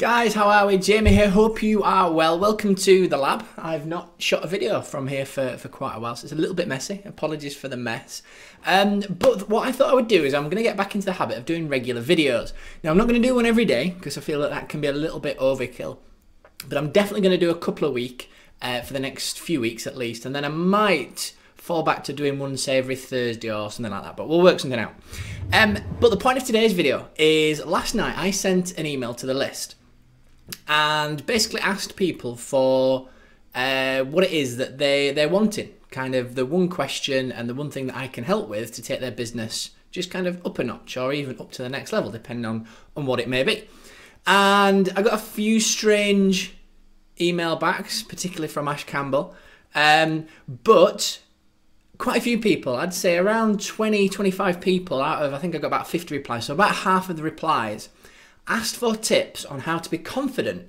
Guys, how are we? Jamie here, hope you are well. Welcome to the lab. I've not shot a video from here for quite a while, so it's a little bit messy. Apologies for the mess. But what I thought I would do is I'm going to get back into the habit of doing regular videos. Now, I'm not going to do one every day because I feel that can be a little bit overkill. But I'm definitely going to do a couple a week for the next few weeks at least. And then I might fall back to doing one, say, every Thursday or something like that. But we'll work something out. But the point of today's video is last night I sent an email to the list and basically asked people for what it is that they're wanting, kind of the one question and the one thing that I can help with to take their business just kind of up a notch or even up to the next level, depending on what it may be. And I got a few strange email backs, particularly from Ash Campbell, but quite a few people, I'd say around 20, 25 people out of, I think I got about 50 replies, so about half of the replies asked for tips on how to be confident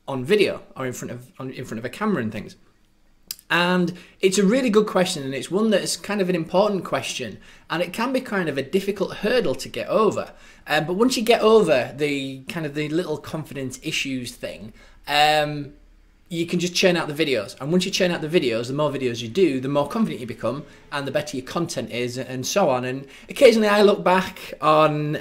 on video or in front of a camera and things. And it's a really good question, and it's one that's kind of an important question, and it can be kind of a difficult hurdle to get over. But once you get over the kind of the little confidence issues thing, you can just churn out the videos. And once you churn out the videos, the more videos you do, the more confident you become and the better your content is and so on. And occasionally I look back on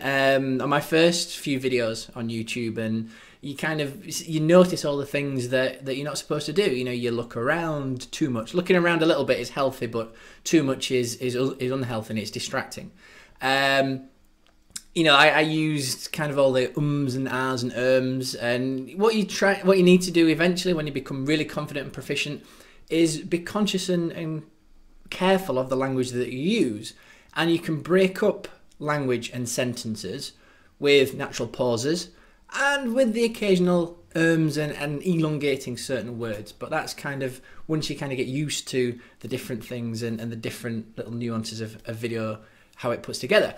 my first few videos on YouTube, and you notice all the things that you're not supposed to do. You know, you look around too much. Looking around a little bit is healthy, but too much is unhealthy and it's distracting. You know, I used kind of all the ums and ahs and and what you need to do eventually when you become really confident and proficient is be conscious and careful of the language that you use, and you can break up language and sentences with natural pauses and with the occasional and elongating certain words. But that's kind of once you kind of get used to the different things and the different little nuances of video, how it puts together.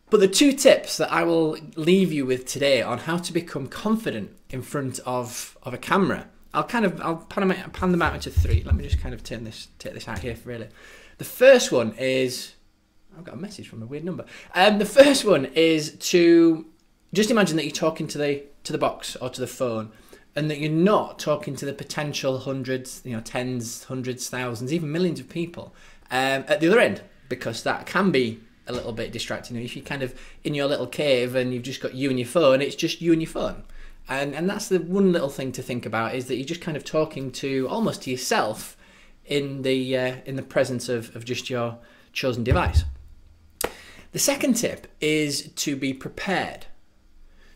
But the two tips that I will leave you with today on how to become confident in front of a camera, I'll pan them out into three. Let me just kind of take this out here really. The first one is, I've got a message from a weird number. The first one is to just imagine that you're talking to the box or to the phone, and that you're not talking to the potential hundreds, tens, hundreds, thousands, even millions of people at the other end, because that can be a little bit distracting. If you're kind of in your little cave and you've just got you and your phone, it's just you and your phone. And that's the one little thing to think about, is that you're just kind of talking to almost to yourself in the presence of just your chosen device. The second tip is to be prepared.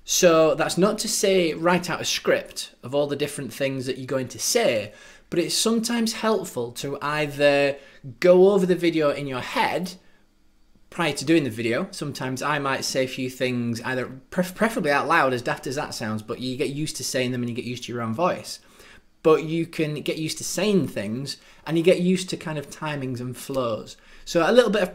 So that's not to say write out a script of all the different things that you're going to say, but it's sometimes helpful to either go over the video in your head prior to doing the video. Sometimes I might say a few things, either preferably out loud, as daft as that sounds, but you get used to saying them and you get used to your own voice. But you can get used to saying things and you get used to kind of timings and flows. So a little bit of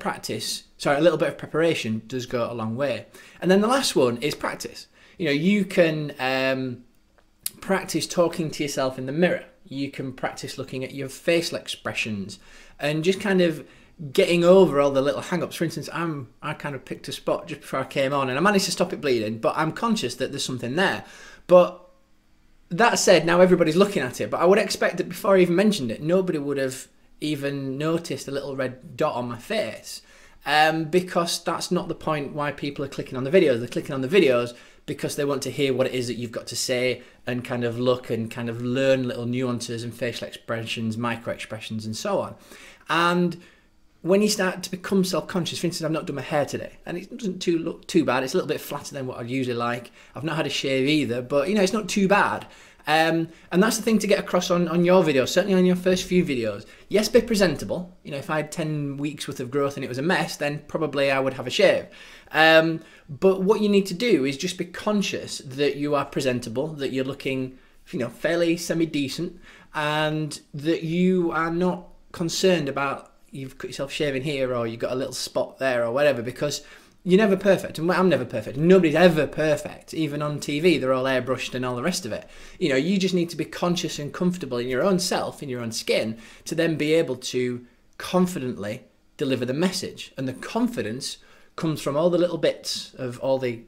preparation does go a long way. And then the last one is practice. You can practice talking to yourself in the mirror. You can practice looking at your facial expressions and just kind of getting over all the little hang-ups. For instance, I kind of picked a spot just before I came on and I managed to stop it bleeding, but I'm conscious that there's something there. But that said, now everybody's looking at it, but I would expect that before I even mentioned it, nobody would have even noticed a little red dot on my face, because that's not the point why people are clicking on the videos. They're clicking on the videos because they want to hear what it is that you've got to say and kind of look and kind of learn little nuances and facial expressions, micro expressions and so on. And when you start to become self-conscious, for instance, I've not done my hair today, and it doesn't look too bad. It's a little bit flatter than what I'd usually like. I've not had a shave either, but it's not too bad. And that's the thing to get across on your videos, certainly on your first few videos. Yes, be presentable. If I had 10 weeks worth of growth and it was a mess, then probably I would have a shave. But what you need to do is just be conscious that you are presentable, that you're looking, fairly semi-decent, and that you are not concerned about you've cut yourself shaving here or you've got a little spot there or whatever, because you're never perfect, and I'm never perfect. Nobody's ever perfect. Even on TV, they're all airbrushed and all the rest of it. You just need to be conscious and comfortable in your own self, in your own skin, to then be able to confidently deliver the message. And the confidence comes from all the little bits of all the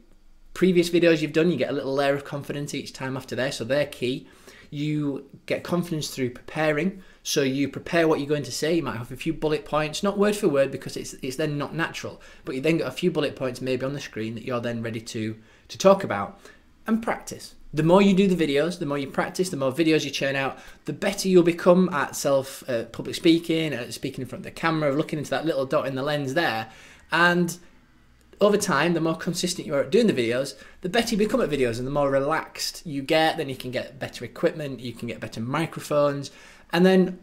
previous videos you've done, you get a little layer of confidence each time after there, so they're key. You get confidence through preparing, so you prepare what you're going to say. You might have a few bullet points, not word for word because it's then not natural, but you then got a few bullet points maybe on the screen that you're then ready to talk about. And practice. The more you do the videos, the more you practice, the more videos you churn out, the better you'll become at public speaking, at speaking in front of the camera, looking into that little dot in the lens there. And over time, the more consistent you are at doing the videos, the better you become at videos, and the more relaxed you get. Then you can get better equipment, you can get better microphones, and then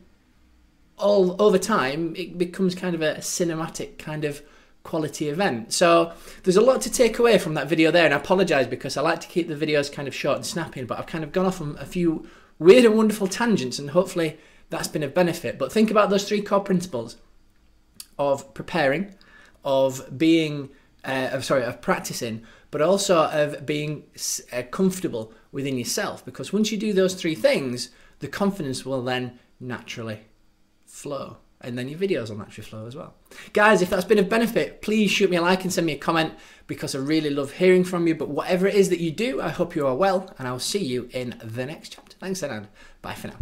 all over time, it becomes kind of a cinematic kind of quality event. So there's a lot to take away from that video there, and I apologize because I like to keep the videos kind of short and snappy, but I've kind of gone off on a few weird and wonderful tangents, and hopefully that's been of benefit. But think about those 3 core principles of preparing, of being of practicing, but also of being comfortable within yourself, because once you do those 3 things, the confidence will then naturally flow, and then your videos will naturally flow as well. Guys, if that's been of benefit, please shoot me a like and send me a comment, because I really love hearing from you. But whatever it is that you do, I hope you are well, and I'll see you in the next chapter. Thanks, and bye for now.